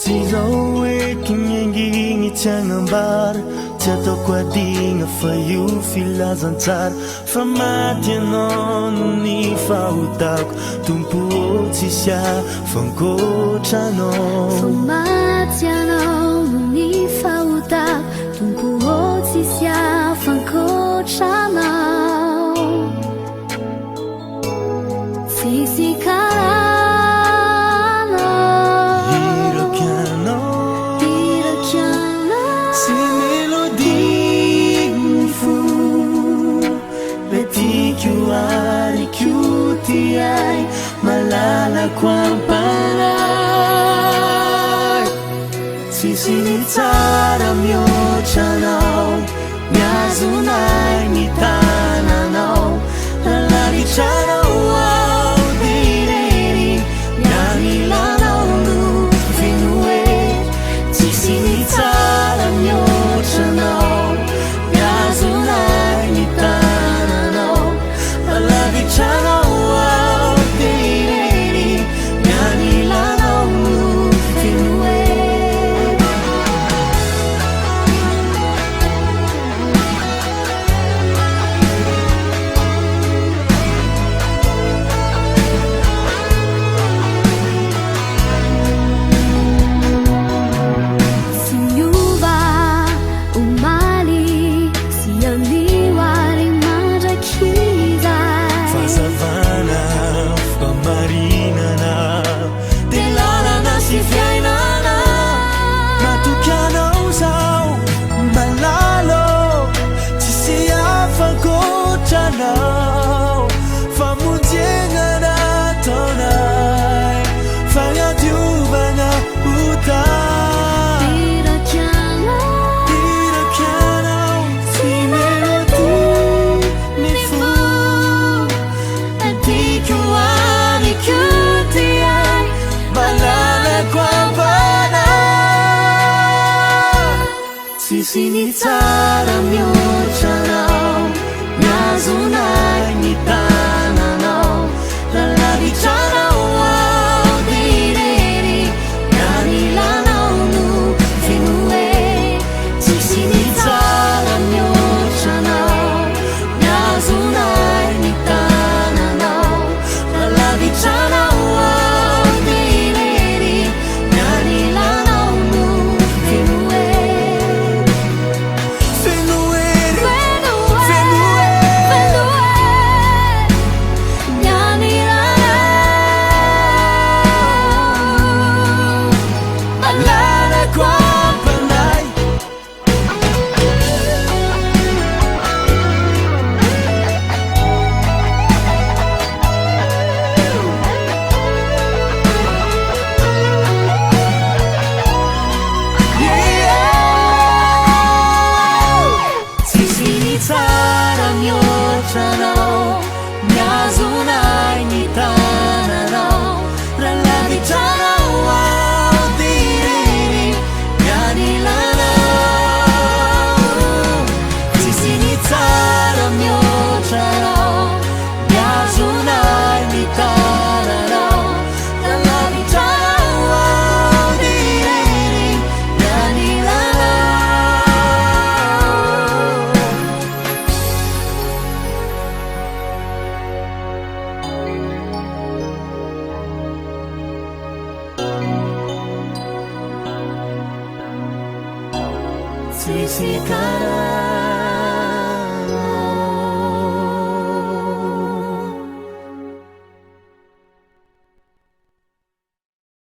Tizaoekinyengingy tsy agnambara tsy atao koadigna fa io filazantsara fa maty anao no ny fahotako tompo tsisy afankotranao fa maty anao no ny fahotako tompo tsisy afankotranao tsisy malala kwampanay tsisy ny tsara mihoatranao miazonay ny tananao lalalitranao ao direry mianilanao no finoe tsisy ny tsara mihoatranao miazonay ny tananao lalalitranao tsisy tsara mihoatranao miazonay ny tananao lalalitranao ao direry mianilanao no finoe tsisy ny tsara mihoatranao miazonay ny tananao lalalitranao ao direry mianilanao no finoe tsisy kara